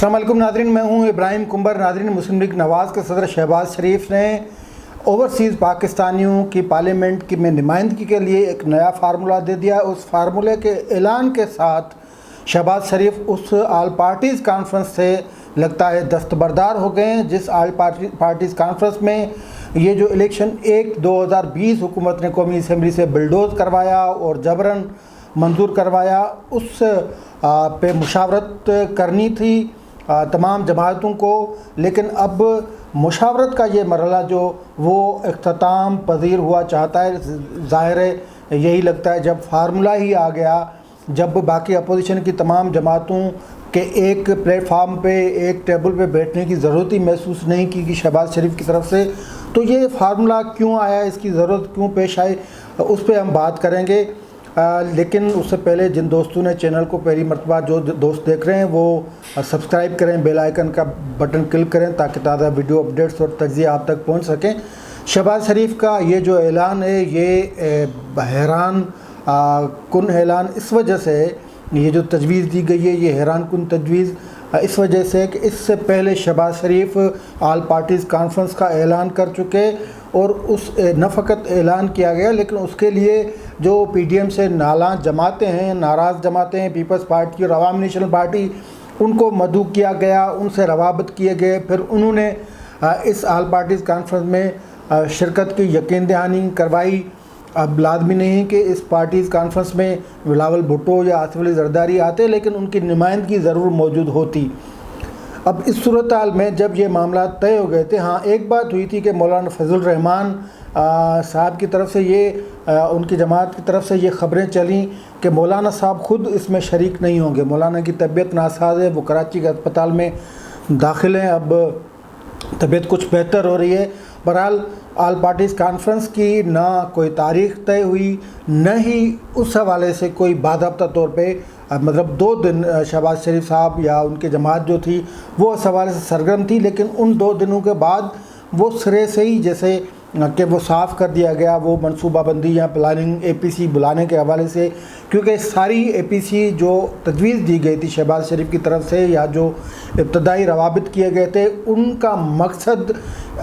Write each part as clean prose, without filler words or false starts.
अस्सलाम वालेकुम नाज़रीन, मैं हूं इब्राहिम कुंबर। नाज़रीन, मुस्लिम लीग नवाज़ के सदर शहबाज शरीफ ने ओवरसीज़ पाकिस्तानियों की पार्लियामेंट की में नुमाइंदगी के लिए एक नया फार्मूला दे दिया। उस फार्मूले के ऐलान के साथ शहबाज शरीफ उस आल पार्टीज़ कॉन्फ्रेंस से लगता है दस्तबरदार हो गए हैं, जिस आल पार्टीज़ कॉन्फ्रेंस में ये जो इलेक्शन 1/2020 हुकूमत ने कौमी असम्बली से बुलडोज़ करवाया और जबरन मंजूर करवाया, उस पे मुशावरत करनी थी तमाम जमातों को। लेकिन अब मुशावरत का ये मरहला जो वो इख्तिताम पजीर हुआ चाहता है। ज़ाहिर है, यही लगता है जब फार्मूला ही आ गया, जब बाकी अपोजिशन की तमाम जमातों के एक प्लेटफार्म पे एक टेबल पे बैठने की ज़रूरत ही महसूस नहीं की कि शहबाज शरीफ की तरफ से, तो ये फार्मूला क्यों आया, इसकी ज़रूरत क्यों पेश आई, उस पर हम बात करेंगे। लेकिन उससे पहले जिन दोस्तों ने चैनल को पहली मरतबा जो दोस्त देख रहे हैं वो सब्सक्राइब करें, बेल आइकन का बटन क्लिक करें ताकि ताज़ा वीडियो अपडेट्स और तज्ज़िया आप तक पहुंच सकें। शहबाज शरीफ का ये जो ऐलान है ये हैरान कुन ऐलान इस वजह से, ये जो तजवीज़ दी गई है ये हैरान कुन तजवीज़ इस वजह से कि इससे पहले शहबाज शरीफ आल पार्टीज़ कॉन्फ्रेंस का ऐलान कर चुके और उस न फ़कत ऐलान किया गया लेकिन उसके लिए जो पीडीएम से नालां जमातें हैं, नाराज़ जमातें हैं, पीपल्स पार्टी और अवामी नेशनल पार्टी, उनको मदऊ किया गया, उनसे रवाबत किए गए। फिर उन्होंने इस आल पार्टीज़ कॉन्फ्रेंस में शिरकत की यकीन दहानी करवाई। अब लाजमी नहीं कि इस पार्टीज़ कॉन्फ्रेंस में बिलावल भुट्टो या आसिफ अली जरदारी आते, लेकिन उनकी नुमाइंदगी ज़रूर मौजूद होती। अब इस सूरत हाल में जब ये मामला तय हो गए थे, हाँ एक बात हुई थी कि मौलाना फजल रहमान साहब की तरफ से उनकी जमात की तरफ से ये ख़बरें चलीं कि मौलाना साहब ख़ुद इसमें शरीक नहीं होंगे। मौलाना की तबीयत नासाज है, वो कराची के अस्पताल में दाखिल हैं, अब तबीयत कुछ बेहतर हो रही है। बहरहाल आल पार्टीज़ कॉन्फ्रेंस की ना कोई तारीख़ तय हुई, न ही उस हवाले से कोई बाज़ाब्ता तौर पे मतलब 2 दिन शहबाज शरीफ साहब या उनकी जमात जो थी वो इस हवाले से सरगर्म थी। लेकिन उन 2 दिनों के बाद वो सिरे से ही जैसे कि वो साफ़ कर दिया गया, वो मनसूबाबंदी या प्लानिंग APC बुलाने के हवाले से, क्योंकि सारी APC जो तजवीज़ दी गई थी शहबाज शरीफ की तरफ से या जो इब्तदाई रवाबित किए गए थे, उनका मकसद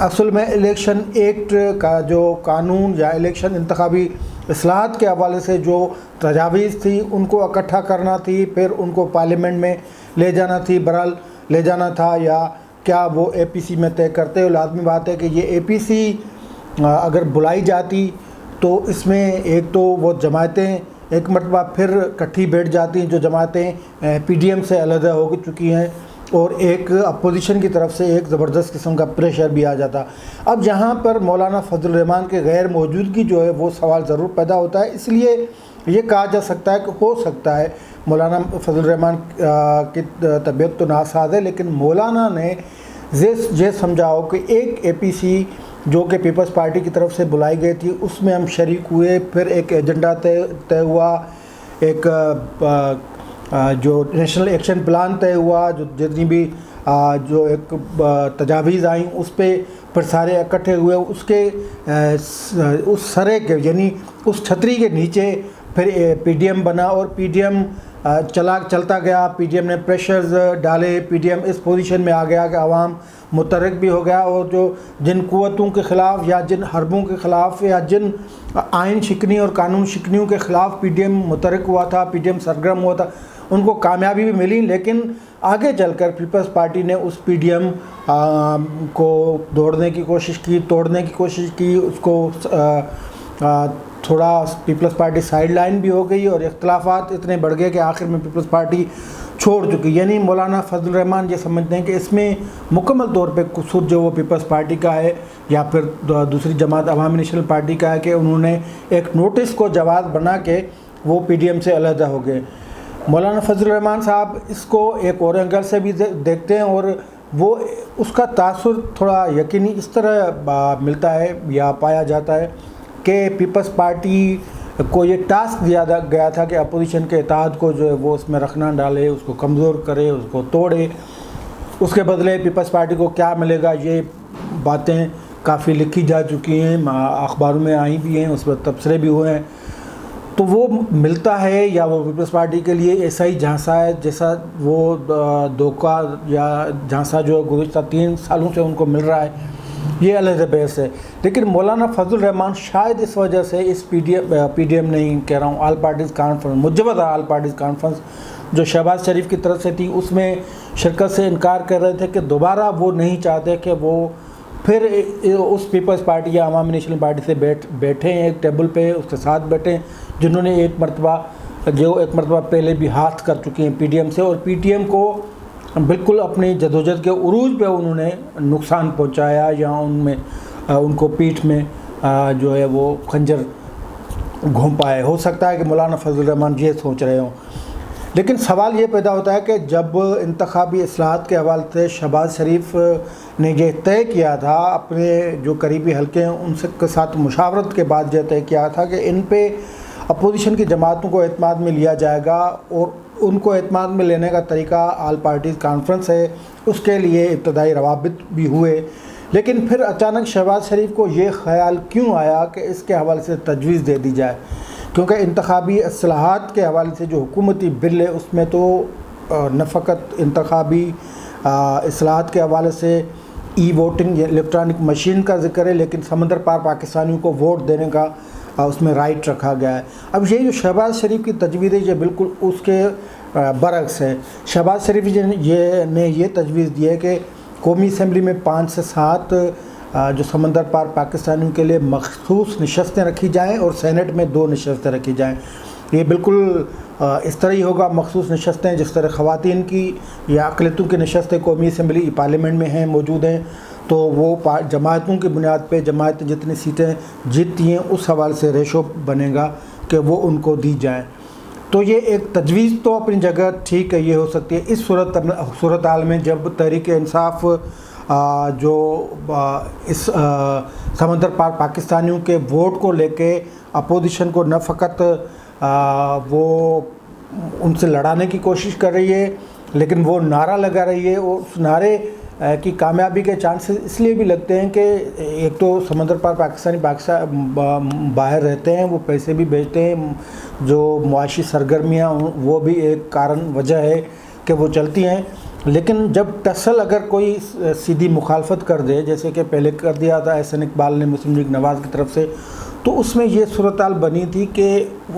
असल में इलेक्शन एक्ट का जो कानून या इलेक्शन इंतखाबी इस्लाहात के हवाले से जो तजावीज़ थी उनको इकट्ठा करना थी, फिर उनको पार्लियामेंट में ले जाना थी। बहरहाल ले जाना था या क्या वो APC में तय करते हो। लाजमी बात है कि ये APC अगर बुलाई जाती तो इसमें एक तो वो जमातें एक मरतबा फिर इकट्ठी बैठ जाती हैं जो जमातें PDM से अलहदा हो चुकी हैं, और एक अपोजिशन की तरफ से एक ज़बरदस्त किस्म का प्रेशर भी आ जाता। अब यहाँ पर मौलाना फजल रहमान के गैर मौजूदगी जो है वो सवाल ज़रूर पैदा होता है। इसलिए ये कहा जा सकता है कि हो सकता है मौलाना फजल रहमान की तबीयत तो नासाज है, लेकिन मौलाना ने ये समझाओ कि एक APC जो कि पीपल्स पार्टी की तरफ से बुलाई गई थी उसमें हम शरीक हुए, फिर एक एजेंडा तय हुआ, एक जो नेशनल एक्शन प्लान तय हुआ, जो जितनी भी जो एक तजावीज़ आई उस पर फिर सारे इकट्ठे हुए, उसके उस सरे के यानी उस छतरी के नीचे फिर PDM बना और PDM चलता गया। PDM ने प्रेशर्स डाले, PDM इस पोजीशन में आ गया कि आवाम मुतरक भी हो गया, और जो जिन कुव्वतों के ख़िलाफ़ या जिन हरबों के ख़िलाफ़ या जिन आइन शिकनी और कानून शिकनियों के ख़िलाफ़ PDM मुतरक हुआ था, PDM सरगर्म हुआ था, उनको कामयाबी भी मिली। लेकिन आगे चलकर पीपल्स पार्टी ने उस PDM को तोड़ने की कोशिश की, उसको थोड़ा पीपल्स पार्टी साइड लाइन भी हो गई और इख्तलाफात इतने बढ़ गए कि आखिर में पीपल्स पार्टी छोड़ चुकी। यानी मौलाना फजल रहमान ये समझते हैं कि इसमें मुकम्मल तौर पे कसूर जो वो पीपल्स पार्टी का है या फिर दूसरी जमात अवामी नेशनल पार्टी का है कि उन्होंने एक नोटिस को जवाब बना के वो PDM से अलहदा हो गए। मौलाना फजल रहमान साहब इसको एक और एंगल से भी देखते हैं और वो उसका तासुर थोड़ा यकीनी इस तरह मिलता है या पाया जाता है कि पीपल्स पार्टी को ये टास्क दिया गया था कि अपोजिशन के इत्तेहाद को जो है वो उसमें रखना डाले, उसको कमज़ोर करे, उसको तोड़े। उसके बदले पीपल्स पार्टी को क्या मिलेगा, ये बातें काफ़ी लिखी जा चुकी हैं, अखबारों में आई भी हैं, उस पर तबसरे भी हुए हैं। तो वो मिलता है या वो पीपल्स पार्टी के लिए ऐसा ही झांसा है जैसा वो धोखा या झांसा जो गुज़श्ता 3 सालों से उनको मिल रहा है, ये अलग बहस है। लेकिन मौलाना फजल रहमान शायद इस वजह से इस पीडीएम नहीं कह रहा हूँ, ऑल पार्टीज़ कॉन्फ्रेंस, मुजव्वदा ऑल पार्टीज़ कॉन्फ्रेंस जो शहबाज शरीफ की तरफ से थी, उसमें शिरकत से इनकार कर रहे थे कि दोबारा वो नहीं चाहते कि वो फिर उस पीपल्स पार्टी या अवामी नेशनल पार्टी से बैठे हैं एक टेबल पे, उसके साथ बैठे जिन्होंने एक मरतबा पहले भी हाथ कर चुके हैं पीडीएम से, और पीटीएम को बिल्कुल अपनी जदोजहद के उरूज पे उन्होंने नुकसान पहुंचाया या उनको पीठ में जो है वो खंजर घूम पाए। हो सकता है कि मौलाना फजल रहमान ये सोच रहे हों। लेकिन सवाल ये पैदा होता है कि जब इंतखाबी इस्लाहात के हवाले से शहबाज शरीफ ने ये तय किया था, अपने जो करीबी हल्के हैं उनसे के साथ मुशावरत के बाद यह तय किया था कि इन पे अपोजिशन की जमातों को एतमाद में लिया जाएगा और उनको एतमाद में लेने का तरीका ऑल पार्टीज़ कॉन्फ्रेंस है, उसके लिए इब्तदाई रवाबित भी हुए। लेकिन फिर अचानक शहबाज शरीफ को ये ख़्याल क्यों आया कि इसके हवाले से तजवीज़ दे दी जाए, क्योंकि इंतखाबी इस्लाहात के हवाले से जो हुकूमती बिल है उसमें तो न फ़कत इंतखाबी इस्लाहात के हवाले से ई वोटिंग इलेक्ट्रॉनिक मशीन का ज़िक्र है, लेकिन समंदर पार पाकिस्तानियों को वोट देने का उसमें राइट रखा गया है। अब ये जो शहबाज शरीफ की तजवीज़ है ये बिल्कुल उसके बरक्स है। शहबाज शरीफ ने ये तजवीज़ दी है कि कौमी असम्बली में 5 से 7 जो समंदर पार पाकिस्तानियों के लिए मखसूस नशस्तें रखी जाएँ और सेनेट में 2 नशस्तें रखी जाएँ। ये बिल्कुल इस तरह ही होगा, मखसूस नशस्तें जिस तरह ख़वातीन की या अक़लियतों की नशस्तें कौमी असम्बली पार्लियामेंट में हैं मौजूद हैं, तो वो जमातों की बुनियाद पे जमातें जितनी सीटें जीतती हैं उस हवाले से रेशो बनेगा कि वो उनको दी जाए। तो ये एक तजवीज़ तो अपनी जगह ठीक है, ये हो सकती है। इस सूरत हाल में जब तहरीक इंसाफ जो इस समंदर पार पाकिस्तानियों के वोट को लेके अपोजिशन को न फ़कत वो उनसे लड़ाने की कोशिश कर रही है, लेकिन वो नारा लगा रही है, और उस नारे की कामयाबी के चांसेस इसलिए भी लगते हैं कि एक तो समंदर पार पाकिस्तानी बाहर रहते हैं, वो पैसे भी भेजते हैं, जो मुआशी सरगर्मियाँ वो भी एक कारण वजह है कि वो चलती हैं। लेकिन जब टसल अगर कोई सीधी मुखालफत कर दे, जैसे कि पहले कर दिया था एहसन इकबाल ने मुस्लिम लीग नवाज़ की तरफ से, तो उसमें ये सूरत हाल बनी थी कि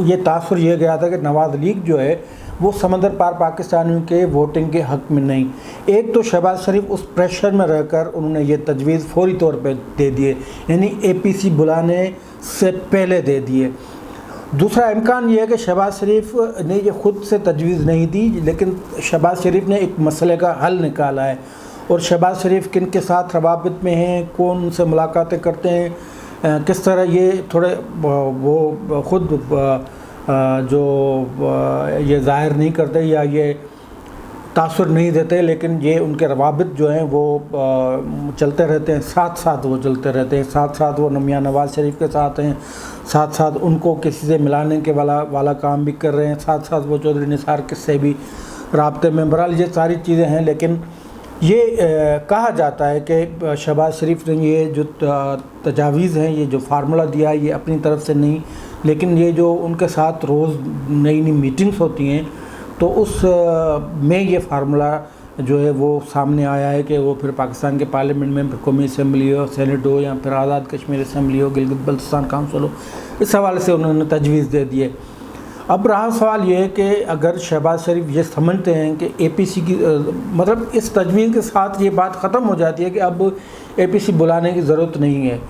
ये तासुर ये गया था कि नवाज़ लीग जो है वो समंदर पार पाकिस्तानियों के वोटिंग के हक़ में नहीं। एक तो शहबाज शरीफ उस प्रेशर में रहकर उन्होंने ये तजवीज़ फौरी तौर पे दे दिए, यानी APC बुलाने से पहले दे दिए। दूसरा इम्कान ये है कि शहबाज शरीफ ने ये ख़ुद से तजवीज़ नहीं दी, लेकिन शहबाज शरीफ ने एक मसले का हल निकाला है, और शहबाज शरीफ किन के साथ रवाबित में हैं, कौन उनसे मुलाकातें करते हैं, किस तरह ये थोड़े वो ख़ुद जो ये ज़ाहिर नहीं करते या ये तासुर नहीं देते, लेकिन ये उनके रवाबित जो हैं वो चलते रहते हैं, साथ साथ वो चलते रहते हैं, साथ साथ वो मियां नवाज़ शरीफ के साथ हैं, साथ साथ उनको किसी से मिलाने के वाला काम भी कर रहे हैं, साथ साथ वो चौधरी निसार किससे भी राब्ते में। बहरहाल ये सारी चीज़ें हैं, लेकिन ये कहा जाता है कि शहबाज शरीफ ने ये जो तजावीज़ हैं, ये जो फार्मूला दिया है, ये अपनी तरफ से नहीं, लेकिन ये जो उनके साथ रोज़ नई नई मीटिंग्स होती हैं तो उस में ये फार्मूला जो है वो सामने आया है कि वो फिर पाकिस्तान के पार्लियामेंट में कौमी असम्बली हो, सेनेट हो, या फिर आज़ाद कश्मीर असम्बली हो, गिलगित बल्तिस्तान काउंसिल हो, इस हवाले से उन्होंने तजवीज़ दे दिए। अब रहा सवाल ये है कि अगर शहबाज शरीफ ये समझते हैं कि APC की मतलब इस तजवीज़ के साथ ये बात ख़त्म हो जाती है कि अब APC बुलाने की ज़रूरत नहीं है।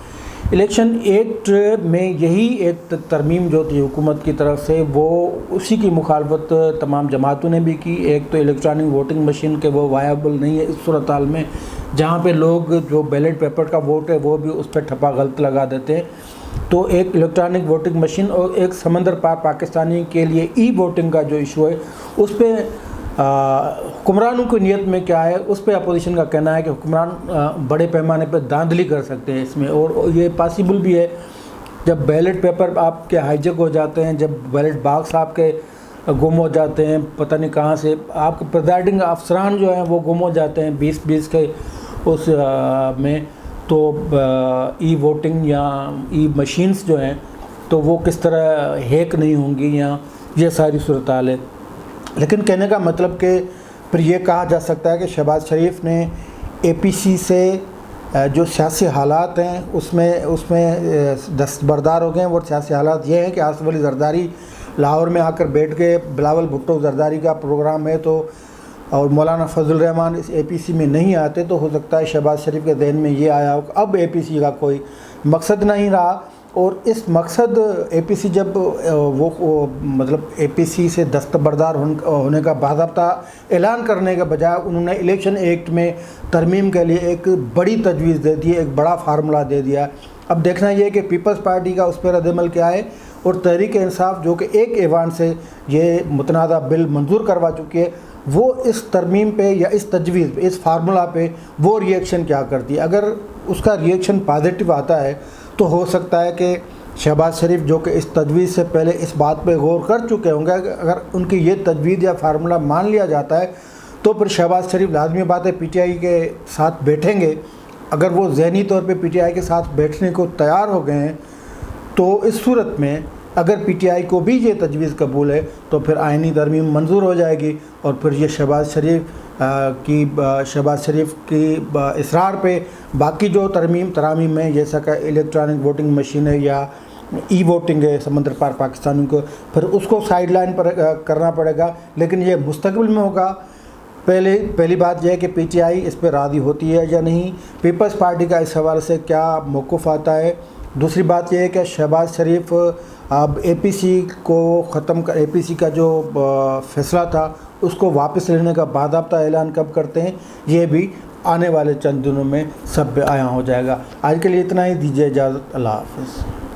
इलेक्शन एक्ट में यही एक तरमीम जो थी हुकूमत की तरफ से, वो उसी की मुखालफत तमाम जमातों ने भी की। एक तो इलेक्ट्रॉनिक वोटिंग मशीन के वो वायबल नहीं है इस सूरत हाल में, जहाँ पे लोग जो बैलेट पेपर का वोट है वो भी उस पर ठप्पा गलत लगा देते हैं। तो एक इलेक्ट्रॉनिक वोटिंग मशीन और एक समंदर पार पाकिस्तानी के लिए ई वोटिंग का जो इशू है, उस पर हुक्मरानों की नीयत में क्या है, उस पर अपोजिशन का कहना है कि हुक्मरान बड़े पैमाने पर धांधली कर सकते हैं इसमें, और ये पॉसिबल भी है। जब बैलेट पेपर आपके हाईजेक हो जाते हैं, जब बैलेट बॉक्स आपके गुम हो जाते हैं, पता नहीं कहाँ से आपके प्रिजाइडिंग अफसरान जो हैं वो गुम हो जाते हैं 20-20 के उस में, तो ई वोटिंग या ई मशीन्स जो हैं तो वो किस तरह हैक नहीं होंगी या ये सारी सूरत हाल है। लेकिन कहने का मतलब कि फिर ये कहा जा सकता है कि शहबाज शरीफ ने APC से जो सियासी हालात हैं उसमें दस्तबरदार हो गए हैं। वो सियासी हालात ये हैं कि आसिफ अली जरदारी लाहौर में आकर बैठ गए, बिलावल भुट्टो जरदारी का प्रोग्राम है तो, और मौलाना फजल रहमान इस APC में नहीं आते, तो हो सकता है शहबाज शरीफ के जहन में ये आया हो अब APC का कोई मकसद नहीं रहा। और इस मकसद APC जब वो मतलब APC से दस्तबरदार होने का बाज़ाब्ता ऐलान करने के बजाय उन्होंने इलेक्शन एक्ट में तरमीम के लिए एक बड़ी तजवीज़ दे दी, एक बड़ा फार्मूला दे दिया। अब देखना ये है कि पीपल्स पार्टी का उस पर रद्दअमल क्या है, और तहरीक इंसाफ जो कि एक ऐवान से ये मुतनाज़ा बिल मंजूर करवा चुकी है, वो इस तरमीम पे या इस तजवीज़ पे, इस फार्मूला पे वो रिएक्शन क्या करती है। अगर उसका रिएक्शन पॉजिटिव आता है तो हो सकता है कि शहबाज शरीफ जो कि इस तजवीज़ से पहले इस बात पे गौर कर चुके होंगे, अगर उनकी ये तजवीज़ या फार्मूला मान लिया जाता है तो फिर शहबाज शरीफ लाजमी बात है PTI के साथ बैठेंगे। अगर वो ज़हनी तौर पे PTI के साथ बैठने को तैयार हो गए हैं तो इस सूरत में अगर PTI को भी ये तजवीज़ कबूल है तो फिर आइनी तरमीम मंजूर हो जाएगी, और फिर ये शहबाज शरीफ की इसरार पे बाकी जो तरामीम है, जैसा कि इलेक्ट्रॉनिक वोटिंग मशीन है या वोटिंग है समंदर पार पाकिस्तानियों को, फिर उसको साइड लाइन पर करना पड़ेगा। लेकिन ये मुस्तकबिल में होगा। पहली बात यह है कि PTI इस पर राज़ी होती है या नहीं, पीपल्स पार्टी का इस हवाले से क्या मौक़िफ़ आता है। दूसरी बात यह है कि शहबाज शरीफ अब APC को ख़त्म कर, APC का जो फ़ैसला था उसको वापस लेने का बाज़ाब्ता ऐलान कब करते हैं, ये भी आने वाले चंद दिनों में सब पे आया हो जाएगा। आज के लिए इतना ही, दीजिए इजाज़त, अल्लाह हाफ़िज़।